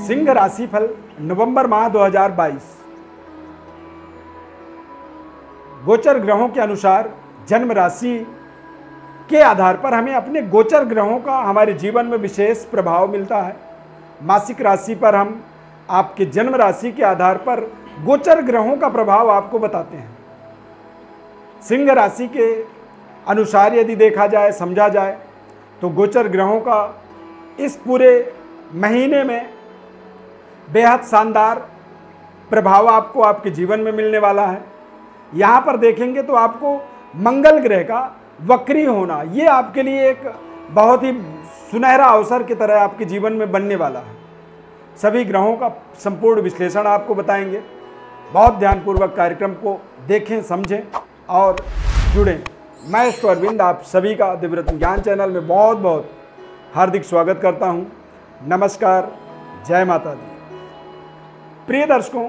सिंह राशि फल नवंबर माह 2022। गोचर ग्रहों के अनुसार जन्म राशि के आधार पर हमें अपने गोचर ग्रहों का हमारे जीवन में विशेष प्रभाव मिलता है। मासिक राशि पर हम आपके जन्म राशि के आधार पर गोचर ग्रहों का प्रभाव आपको बताते हैं। सिंह राशि के अनुसार यदि देखा जाए, समझा जाए, तो गोचर ग्रहों का इस पूरे महीने में बेहद शानदार प्रभाव आपको आपके जीवन में मिलने वाला है। यहाँ पर देखेंगे तो आपको मंगल ग्रह का वक्री होना, ये आपके लिए एक बहुत ही सुनहरा अवसर की तरह आपके जीवन में बनने वाला है। सभी ग्रहों का संपूर्ण विश्लेषण आपको बताएंगे। बहुत ध्यानपूर्वक कार्यक्रम को देखें, समझें और जुड़ें। मैं अरविंद आप सभी का दिव्यरत्न ज्ञान चैनल में बहुत बहुत हार्दिक स्वागत करता हूं। नमस्कार, जय माता दी। प्रिय दर्शकों,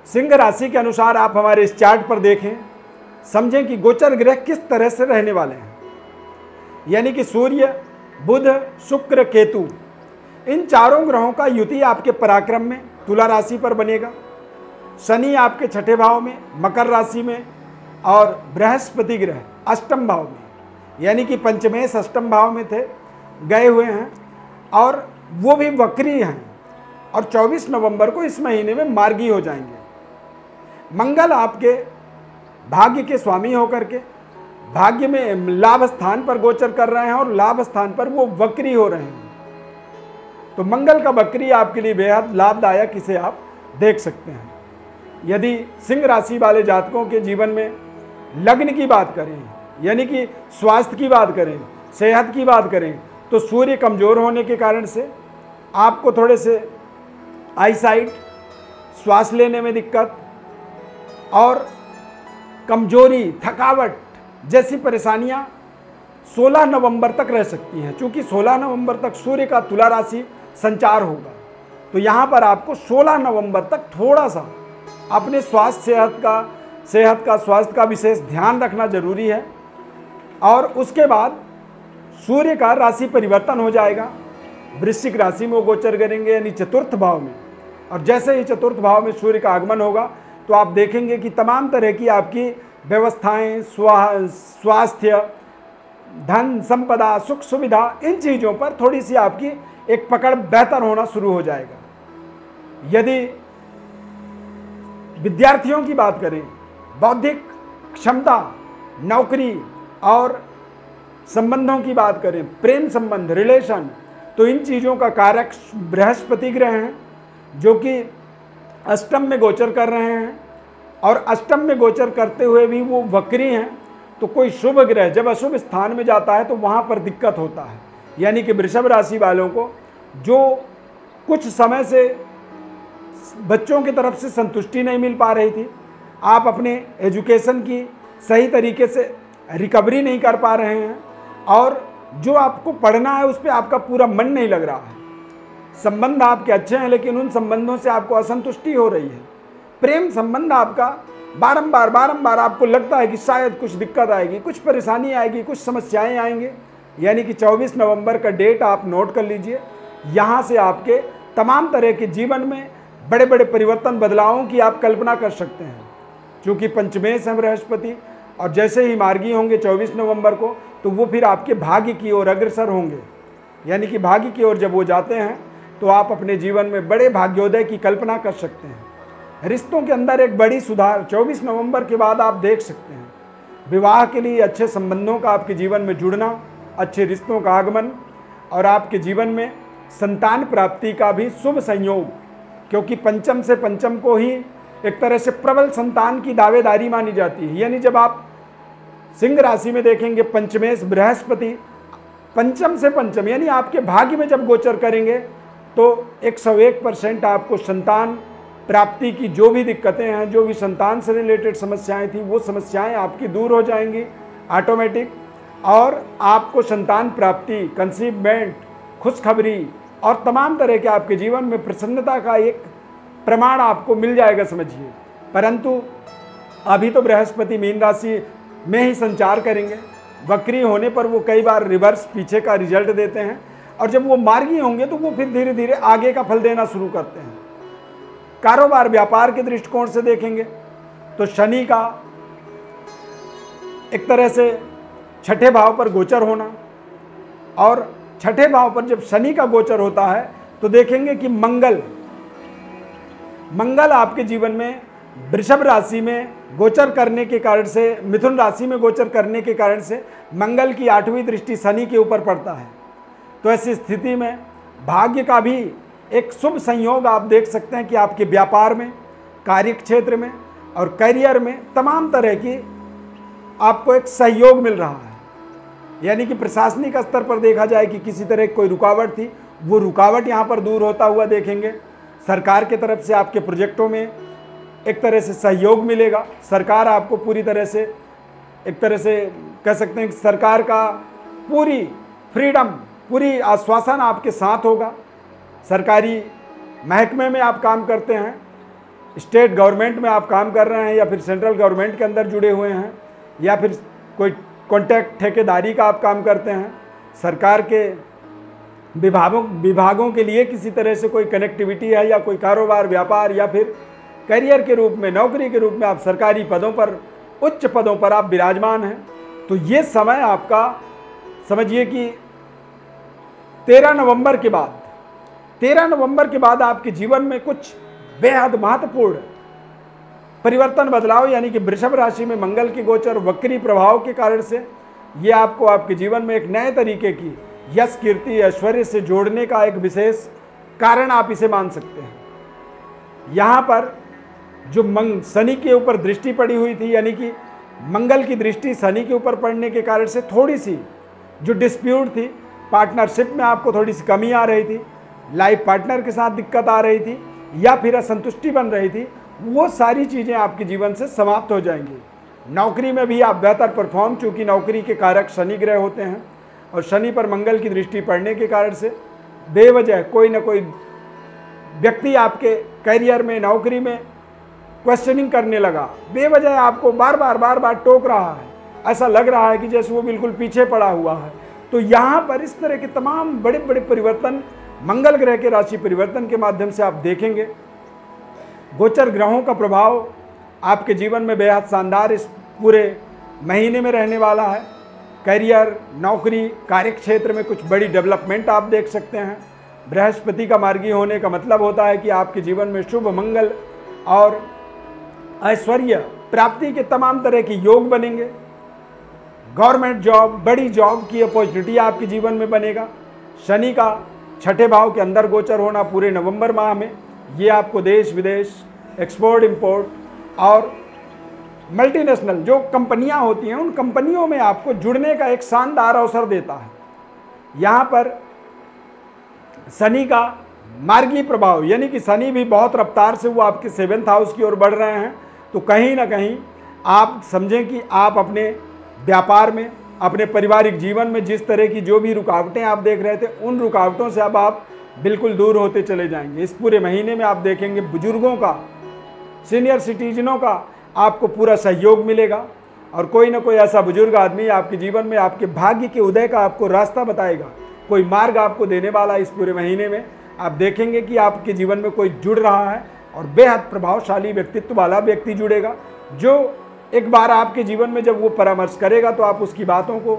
सिंह राशि के अनुसार आप हमारे इस चार्ट पर देखें, समझें कि गोचर ग्रह किस तरह से रहने वाले हैं। यानी कि सूर्य, बुध, शुक्र, केतु, इन चारों ग्रहों का युति आपके पराक्रम में तुला राशि पर बनेगा। शनि आपके छठे भाव में, मकर राशि में, और बृहस्पति ग्रह अष्टम भाव में, यानी कि पंचमेश अष्टम भाव में थे, गए हुए हैं और वो भी वक्री हैं और 24 नवंबर को इस महीने में मार्गी हो जाएंगे। मंगल आपके भाग्य के स्वामी होकर के भाग्य में लाभ स्थान पर गोचर कर रहे हैं और लाभ स्थान पर वो वक्री हो रहे हैं। तो मंगल का वक्री आपके लिए बेहद लाभदायक, इसे आप देख सकते हैं। यदि सिंह राशि वाले जातकों के जीवन में लग्न की बात करें, यानी कि स्वास्थ्य की बात करें, सेहत की बात करें, तो सूर्य कमजोर होने के कारण से आपको थोड़े से आईसाइट, श्वास लेने में दिक्कत और कमजोरी, थकावट जैसी परेशानियां 16 नवंबर तक रह सकती हैं। चूंकि 16 नवंबर तक सूर्य का तुला राशि संचार होगा, तो यहाँ पर आपको 16 नवंबर तक थोड़ा सा अपने सेहत का स्वास्थ्य का विशेष ध्यान रखना जरूरी है। और उसके बाद सूर्य का राशि परिवर्तन हो जाएगा, वृश्चिक राशि में वो गोचर करेंगे, यानी चतुर्थ भाव में। और जैसे ही चतुर्थ भाव में सूर्य का आगमन होगा तो आप देखेंगे कि तमाम तरह की आपकी व्यवस्थाएं, स्वास्थ्य, धन संपदा, सुख सुविधा, इन चीज़ों पर थोड़ी सी आपकी एक पकड़ बेहतर होना शुरू हो जाएगा। यदि विद्यार्थियों की बात करें, बौद्धिक क्षमता, नौकरी और संबंधों की बात करें, प्रेम संबंध, रिलेशन, तो इन चीज़ों का कारक बृहस्पति ग्रह हैं, जो कि अष्टम में गोचर कर रहे हैं। और अष्टम में गोचर करते हुए भी वो वक्री हैं। तो कोई शुभ ग्रह जब अशुभ स्थान में जाता है तो वहाँ पर दिक्कत होता है। यानी कि वृषभ राशि वालों को जो कुछ समय से बच्चों की तरफ से संतुष्टि नहीं मिल पा रही थी, आप अपने एजुकेशन की सही तरीके से रिकवरी नहीं कर पा रहे हैं और जो आपको पढ़ना है उस पर आपका पूरा मन नहीं लग रहा है, संबंध आपके अच्छे हैं लेकिन उन संबंधों से आपको असंतुष्टि हो रही है, प्रेम संबंध आपका बारंबार आपको लगता है कि शायद कुछ दिक्कत आएगी, कुछ परेशानी आएगी, कुछ समस्याएं आएंगी, यानी कि 24 नवंबर का डेट आप नोट कर लीजिए। यहाँ से आपके तमाम तरह के जीवन में बड़े बड़े परिवर्तन, बदलावों की आप कल्पना कर सकते हैं। क्योंकि पंचमेश है बृहस्पति, और जैसे ही मार्गी होंगे 24 नवंबर को, तो वो फिर आपके भाग्य की ओर अग्रसर होंगे। यानी कि भाग्य की ओर जब वो जाते हैं तो आप अपने जीवन में बड़े भाग्योदय की कल्पना कर सकते हैं। रिश्तों के अंदर एक बड़ी सुधार 24 नवंबर के बाद आप देख सकते हैं। विवाह के लिए अच्छे संबंधों का आपके जीवन में जुड़ना, अच्छे रिश्तों का आगमन और आपके जीवन में संतान प्राप्ति का भी शुभ संयोग, क्योंकि पंचम से पंचम को ही एक तरह से प्रबल संतान की दावेदारी मानी जाती है। यानी जब आप सिंह राशि में देखेंगे पंचमेश बृहस्पति पंचम से पंचम, यानी आपके भाग्य में जब गोचर करेंगे तो 101% आपको संतान प्राप्ति की जो भी दिक्कतें हैं, जो भी संतान से रिलेटेड समस्याएं थी, वो समस्याएं आपकी दूर हो जाएंगी ऑटोमेटिक। और आपको संतान प्राप्ति, कंसीवमेंट, खुशखबरी और तमाम तरह के आपके जीवन में प्रसन्नता का एक प्रमाण आपको मिल जाएगा, समझिए। परंतु अभी तो बृहस्पति मीन राशि में ही संचार करेंगे, वक्री होने पर वो कई बार रिवर्स पीछे का रिजल्ट देते हैं और जब वो मार्गी होंगे तो वो फिर धीरे धीरे आगे का फल देना शुरू करते हैं। कारोबार व्यापार के दृष्टिकोण से देखेंगे तो शनि का एक तरह से छठे भाव पर गोचर होना, और छठे भाव पर जब शनि का गोचर होता है तो देखेंगे कि मंगल आपके जीवन में वृषभ राशि में गोचर करने के कारण से, मिथुन राशि में गोचर करने के कारण से मंगल की 8वीं दृष्टि शनि के ऊपर पड़ता है। तो ऐसी स्थिति में भाग्य का भी एक शुभ संयोग आप देख सकते हैं कि आपके व्यापार में, कार्य क्षेत्र में और करियर में तमाम तरह की आपको एक सहयोग मिल रहा है। यानी कि प्रशासनिक स्तर पर देखा जाए कि किसी तरह की कोई रुकावट थी, वो रुकावट यहाँ पर दूर होता हुआ देखेंगे। सरकार के तरफ से आपके प्रोजेक्टों में एक तरह से सहयोग मिलेगा। सरकार आपको पूरी तरह से, एक तरह से कह सकते हैं कि सरकार का पूरी फ्रीडम, पूरी आश्वासन आपके साथ होगा। सरकारी महकमे में आप काम करते हैं, स्टेट गवर्नमेंट में आप काम कर रहे हैं, या फिर सेंट्रल गवर्नमेंट के अंदर जुड़े हुए हैं, या फिर कोई कॉन्ट्रैक्ट ठेकेदारी का आप काम करते हैं, सरकार के विभागों के लिए किसी तरह से कोई कनेक्टिविटी है, या कोई कारोबार व्यापार या फिर करियर के रूप में, नौकरी के रूप में आप सरकारी पदों पर, उच्च पदों पर आप विराजमान हैं, तो ये समय आपका समझिए कि 13 नवंबर के बाद आपके जीवन में कुछ बेहद महत्वपूर्ण परिवर्तन, बदलाव, यानी कि वृषभ राशि में मंगल की गोचर वक्री प्रभाव के कारण से ये आपको आपके जीवन में एक नए तरीके की यश, कीर्ति, ऐश्वर्य से जोड़ने का एक विशेष कारण आप इसे मान सकते हैं। यहाँ पर जो शनि के ऊपर दृष्टि पड़ी हुई थी, यानी कि मंगल की दृष्टि शनि के ऊपर पड़ने के कारण से थोड़ी सी जो डिस्प्यूट थी, पार्टनरशिप में आपको थोड़ी सी कमी आ रही थी, लाइफ पार्टनर के साथ दिक्कत आ रही थी, या फिर असंतुष्टि बन रही थी, वो सारी चीज़ें आपके जीवन से समाप्त हो जाएंगी। नौकरी में भी आप बेहतर परफॉर्म, चूँकि नौकरी के कारक शनि ग्रह होते हैं और शनि पर मंगल की दृष्टि पड़ने के कारण से बेवजह कोई ना कोई व्यक्ति आपके करियर में, नौकरी में क्वेश्चनिंग करने लगा, बेवजह आपको बार बार टोक रहा है, ऐसा लग रहा है कि जैसे वो बिल्कुल पीछे पड़ा हुआ है। तो यहाँ पर इस तरह के तमाम बड़े बड़े परिवर्तन मंगल ग्रह के राशि परिवर्तन के माध्यम से आप देखेंगे। गोचर ग्रहों का प्रभाव आपके जीवन में बेहद शानदार इस पूरे महीने में रहने वाला है। करियर, नौकरी, कार्य क्षेत्र में कुछ बड़ी डेवलपमेंट आप देख सकते हैं। बृहस्पति का मार्गी होने का मतलब होता है कि आपके जीवन में शुभ, मंगल और ऐश्वर्य प्राप्ति के तमाम तरह के योग बनेंगे। गवर्नमेंट जॉब, बड़ी जॉब की अपॉर्चुनिटी आपके जीवन में बनेगा। शनि का छठे भाव के अंदर गोचर होना पूरे नवंबर माह में, ये आपको देश विदेश, एक्सपोर्ट इंपोर्ट और मल्टीनेशनल जो कंपनियां होती हैं, उन कंपनियों में आपको जुड़ने का एक शानदार अवसर देता है। यहाँ पर शनि का मार्गी प्रभाव, यानी कि शनि भी बहुत रफ्तार से वो आपके 7th हाउस की ओर बढ़ रहे हैं, तो कहीं ना कहीं आप समझें कि आप अपने व्यापार में, अपने पारिवारिक जीवन में जिस तरह की जो भी रुकावटें आप देख रहे थे, उन रुकावटों से अब आप बिल्कुल दूर होते चले जाएंगे। इस पूरे महीने में आप देखेंगे बुजुर्गों का, सीनियर सिटीजनों का आपको पूरा सहयोग मिलेगा, और कोई ना कोई ऐसा बुजुर्ग आदमी आपके जीवन में आपके भाग्य के उदय का आपको रास्ता बताएगा, कोई मार्ग आपको देने वाला। इस पूरे महीने में आप देखेंगे कि आपके जीवन में कोई जुड़ रहा है, और बेहद प्रभावशाली व्यक्तित्व वाला व्यक्ति जुड़ेगा, जो एक बार आपके जीवन में जब वो परामर्श करेगा तो आप उसकी बातों को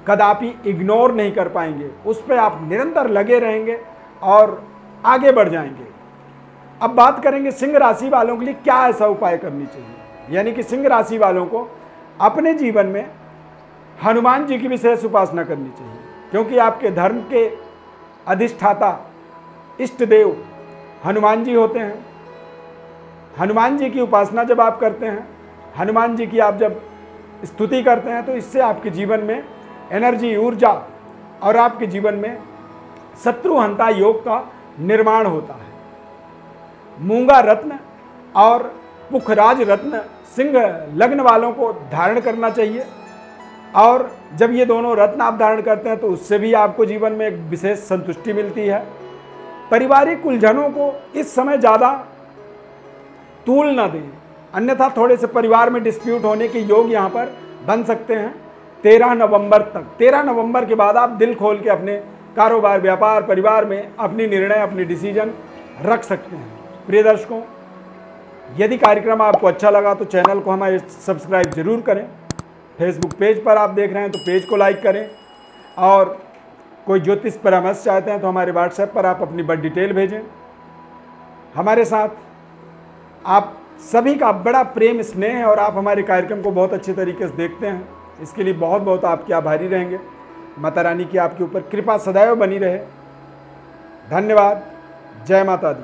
कदापि इग्नोर नहीं कर पाएंगे, उस पर आप निरंतर लगे रहेंगे और आगे बढ़ जाएंगे। अब बात करेंगे सिंह राशि वालों के लिए क्या ऐसा उपाय करनी चाहिए। यानी कि सिंह राशि वालों को अपने जीवन में हनुमान जी की विशेष उपासना करनी चाहिए, क्योंकि आपके धर्म के अधिष्ठाता, इष्ट देव हनुमान जी होते हैं। हनुमान जी की उपासना जब आप करते हैं, हनुमान जी की आप जब स्तुति करते हैं, तो इससे आपके जीवन में एनर्जी, ऊर्जा और आपके जीवन में शत्रुहंता योग का निर्माण होता है। मूंगा रत्न और पुखराज रत्न सिंह लग्न वालों को धारण करना चाहिए, और जब ये दोनों रत्न आप धारण करते हैं तो उससे भी आपको जीवन में एक विशेष संतुष्टि मिलती है। पारिवारिक उलझनों को इस समय ज़्यादा तूल न दें, अन्यथा थोड़े से परिवार में डिस्प्यूट होने के योग यहाँ पर बन सकते हैं 13 नवंबर तक। 13 नवंबर के बाद आप दिल खोल के अपने कारोबार, व्यापार, परिवार में अपनी निर्णय, अपनी डिसीजन रख सकते हैं। प्रिय दर्शकों, यदि कार्यक्रम आपको अच्छा लगा तो चैनल को हमारे सब्सक्राइब जरूर करें। फेसबुक पेज पर आप देख रहे हैं तो पेज को लाइक करें, और कोई ज्योतिष परामर्श चाहते हैं तो हमारे व्हाट्सएप पर आप अपनी बड़ी डिटेल भेजें। हमारे साथ आप सभी का बड़ा प्रेम स्नेह है और आप हमारे कार्यक्रम को बहुत अच्छे तरीके से देखते हैं, इसके लिए बहुत बहुत आपके आभारी रहेंगे। माता रानी की आपके ऊपर कृपा सदैव बनी रहे। धन्यवाद। जय माता दी।